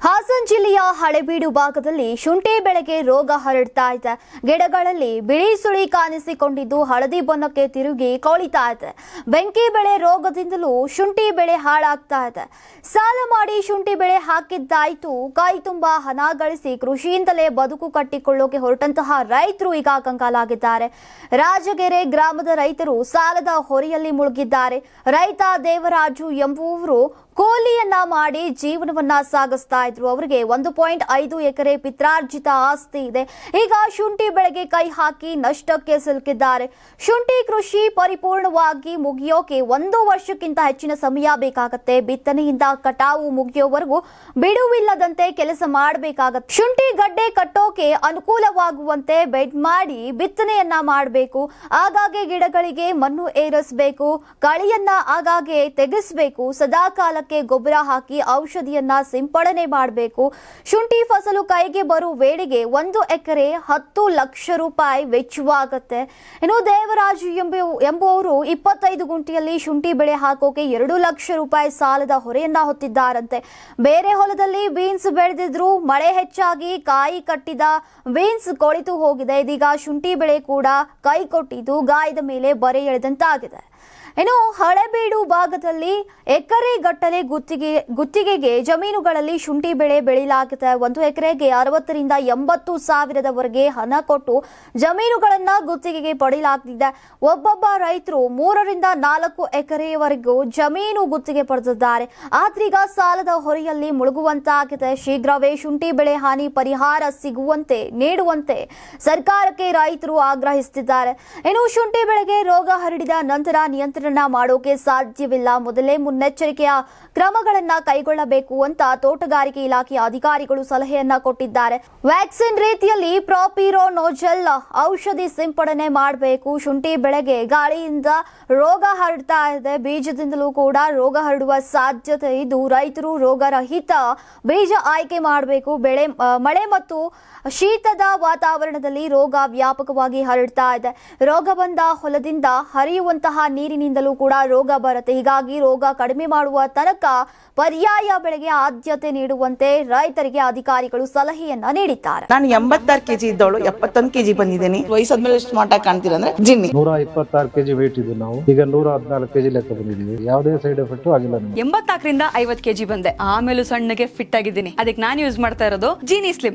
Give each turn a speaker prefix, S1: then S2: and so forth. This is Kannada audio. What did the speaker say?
S1: ಹಾಸನ ಜಿಲ್ಲೆಯ ಹಳೆಬೀಡು ಭಾಗದಲ್ಲಿ ಶುಂಠಿ ಬೆಳೆಗೆ ರೋಗ ಹರಡ್ತಾ ಇದೆ. ಗಿಡಗಳಲ್ಲಿ ಬಿಳಿ ಸುಳಿ ಕಾಣಿಸಿಕೊಂಡಿದ್ದು ಹಳದಿ ಬಣ್ಣಕ್ಕೆ ತಿರುಗಿ ಕೊಳಿತಾ ಇದೆ. ಬೆಂಕಿ ಬೆಳೆ ರೋಗದಿಂದಲೂ ಶುಂಠಿ ಬೆಳೆ ಹಾಳಾಗ್ತಾ ಇದೆ. ಸಾಲ ಮಾಡಿ ಶುಂಠಿ ಬೆಳೆ ಹಾಕಿದ್ದಾಯ್ತು, ಕೈ ತುಂಬಾ ಹಣ ಗಳಿಸಿ ಕೃಷಿಯಿಂದಲೇ ಬದುಕು ಕಟ್ಟಿಕೊಳ್ಳೋಕೆ ಹೊರಟಂತಹ ರೈತರು ಈಗ ಕಂಗಾಲಾಗಿದ್ದಾರೆ. ರಾಜಗೆರೆ ಗ್ರಾಮದ ರೈತರು ಸಾಲದ ಹೊರೆಯಲ್ಲಿ ಮುಳುಗಿದ್ದಾರೆ. ರೈತ ದೇವರಾಜು ಎಂಬುವವರು ಕೂಲಿಯನ್ನ ಮಾಡಿ ಜೀವನವನ್ನ ಸಾಗಿಸ್ತಾ ಇದ್ರು. ಅವರಿಗೆ 1.5 ಎಕರೆ ಪಿತ್ರಾರ್ಜಿತ ಆಸ್ತಿ ಇದೆ. ಈಗ ಶುಂಠಿ ಬೆಳೆಗೆ ಕೈ ಹಾಕಿ ನಷ್ಟಕ್ಕೆ ಸಿಲುಕಿದ್ದಾರೆ. ಶುಂಠಿ ಕೃಷಿ ಪರಿಪೂರ್ಣವಾಗಿ ಮುಗಿಯೋಕೆ 1 ವರ್ಷಕ್ಕಿಂತ ಹೆಚ್ಚಿನ ಸಮಯ ಬೇಕಾಗತ್ತೆ. ಬಿತ್ತನೆಯಿಂದ ಕಟಾವು ಮುಗಿಯೋವರೆಗೂ ಬಿಡುವಿಲ್ಲದಂತೆ ಕೆಲಸ ಮಾಡಬೇಕಾಗತ್ತೆ. ಶುಂಠಿ ಗಡ್ಡೆ ಕಟ್ಟೋಕೆ ಅನುಕೂಲವಾಗುವಂತೆ ಬೆಡ್ ಮಾಡಿ ಬಿತ್ತನೆಯನ್ನ ಮಾಡಬೇಕು. ಆಗಾಗ್ಗೆ ಗಿಡಗಳಿಗೆ ಮಣ್ಣು ಏರಿಸಬೇಕು. ಕಳೆಯನ್ನ ಆಗಾಗ್ಗೆ ತೆಗೆಸಬೇಕು. ಸದಾಕಾಲ ಗೊಬ್ಬರ ಹಾಕಿ ಔಷಧಿಯನ್ನ ಸಿಂಪಡಣೆ ಮಾಡಬೇಕು. ಶುಂಠಿ ಫಸಲು ಕೈಗೆ ಬರುವ ವೇಳೆಗೆ 1 ಎಕರೆ 10 ಲಕ್ಷ ರೂಪಾಯಿ ವೆಚ್ಚವಾಗುತ್ತೆ. ಇನ್ನು ದೇವರಾಜು ಎಂಬುವವರು 25 ಗುಂಟೆಯಲ್ಲಿ ಶುಂಠಿ ಬೆಳೆ ಹಾಕೋಕೆ 2 ಲಕ್ಷ ರೂಪಾಯಿ ಸಾಲದ ಹೊರೆಯನ್ನ ಹೊತ್ತಿದ್ದಾರಂತೆ. ಬೇರೆ ಹೊಲದಲ್ಲಿ ಬೀನ್ಸ್ ಬೆಳೆದಿದ್ರು, ಮಳೆ ಹೆಚ್ಚಾಗಿ ಕಾಯಿ ಕಟ್ಟಿದ ಬೀನ್ಸ್ ಕೊಳಿತು ಹೋಗಿದೆ. ಇದೀಗ ಶುಂಠಿ ಬೆಳೆ ಕೂಡ ಕೈ ಕೊಟ್ಟಿದ್ದು ಗಾಯದ ಮೇಲೆ ಬರೆ ಎಳೆದಂತಾಗಿದೆ. ಇನ್ನು ಹಳೆಬೀಡು ಭಾಗದಲ್ಲಿ ಎಕರೆ ಗಟ್ಟಲೆ ಗುತ್ತಿಗೆಗೆ ಜಮೀನುಗಳಲ್ಲಿ ಶುಂಠಿ ಬೆಳೆ ಬೆಳೆಯಲಾಗಿದೆ. 1 ಎಕರೆಗೆ 60 ರಿಂದ 80 ಸಾವಿರದವರೆಗೆ ಹಣ ಕೊಟ್ಟು ಜಮೀನುಗಳನ್ನ ಗುತ್ತಿಗೆಗೆ ಪಡೆಯಲಾಗುತ್ತಿದೆ. ಒಬ್ಬೊಬ್ಬ ರೈತರು 3 ರಿಂದ 4 ಎಕರೆಯವರೆಗೂ ಜಮೀನು ಗುತ್ತಿಗೆ ಪಡೆದಿದ್ದಾರೆ. ಆದ್ರೀಗ ಸಾಲದ ಹೊರೆಯಲ್ಲಿ ಮುಳುಗುವಂತಾಗಿದೆ. ಶೀಘ್ರವೇ ಶುಂಠಿ ಬೆಳೆ ಹಾನಿ ಪರಿಹಾರ ನೀಡುವಂತೆ ಸರ್ಕಾರಕ್ಕೆ ರೈತರು ಆಗ್ರಹಿಸುತ್ತಿದ್ದಾರೆ. ಇನ್ನು ಶುಂಠಿ ಬೆಳೆಗೆ ರೋಗ ಹರಡಿದ ನಂತರ ನಿಯಂತ್ರಣ ಮಾಡೋಕೆ ಸಾಧ್ಯವಿಲ್ಲ. ಮೊದಲೇ ಮುನ್ನೆಚ್ಚರಿಕೆಯ ಕ್ರಮಗಳನ್ನ ಕೈಗೊಳ್ಳಬೇಕು ಅಂತ ತೋಟಗಾರಿಕೆ ಇಲಾಖೆಯ ಅಧಿಕಾರಿಗಳು ಸಲಹೆಯನ್ನ ಕೊಟ್ಟಿದ್ದಾರೆ. ವ್ಯಾಕ್ಸಿನ್ ರೀತಿಯಲ್ಲಿ ಪ್ರಾಪಿರೋನೋಜಲ್ ಔಷಧಿ ಸಿಂಪಡಣೆ ಮಾಡಬೇಕು. ಶುಂಠಿ ಬೆಳೆಗೆ ಗಾಳಿಯಿಂದ ರೋಗ ಹರಡ್ತಾ ಇದೆ. ಬೀಜದಿಂದಲೂ ಕೂಡ ರೋಗ ಹರಡುವ ಸಾಧ್ಯತೆ ಇದ್ದು ರೈತರು ರೋಗರಹಿತ ಬೀಜ ಆಯ್ಕೆ ಮಾಡಬೇಕು. ಮಳೆ ಮತ್ತು ಶೀತದ ವಾತಾವರಣದಲ್ಲಿ ರೋಗ ವ್ಯಾಪಕವಾಗಿ ಹರಡ್ತಾ ಇದೆ. ರೋಗ ಬಂದ ಹೊಲದಿಂದ ಹರಿಯುವಂತಹ ನೀರಿನಿಂದಲೂ ಕೂಡ ರೋಗ ಬರುತ್ತೆ. ಹೀಗಾಗಿ ರೋಗ ಕಡಿಮೆ ಮಾಡುವ ತನಕ ಪರ್ಯಾಯ ಬೆಳೆಗೆ ಆದ್ಯತೆ ನೀಡುವಂತೆ ರೈತರಿಗೆ ಅಧಿಕಾರಿಗಳು ಸಲಹೆಯನ್ನ ನೀಡಿದ್ದಾರೆ.
S2: ನಾನು 86 ಕೆಜಿ ಇದ್ದವಳು 71 ಕೆಜಿ ಬಂದಿದ್ದೀನಿ. ವಯಸ್ಸಾದ್ಮೇಲೆ ಸ್ಮಾರ್ಟ್ ಆಗಿ ಕಾಣ್ತೀರಂದ್ರೆ ಜಿನ್ನಿ
S3: 126 ಕೆಜಿ ವೇಟ್ ಇದ್ದು ನಾವು ಈಗ 114 ಕೆಜಿ ಲೆಕ್ಕ ಬಂದಿದ್ದೀವಿ. ಯಾವುದೇ ಸೈಡ್ ಎಫೆಕ್ಟ್ ಆಗಿಲ್ಲ.
S4: 84 ರಿಂದ 50 ಕೆಜಿ ಬಂದೆ. ಆಮೇಲೆ ಸಣ್ಣಗೆ ಫಿಟ್ ಆಗಿದ್ದೀನಿ. ಅದಕ್ಕೆ ನಾನು ಯೂಸ್ ಮಾಡ್ತಾ ಇರೋದು ಜೀನಿ ಸ್ಲಿಮ್.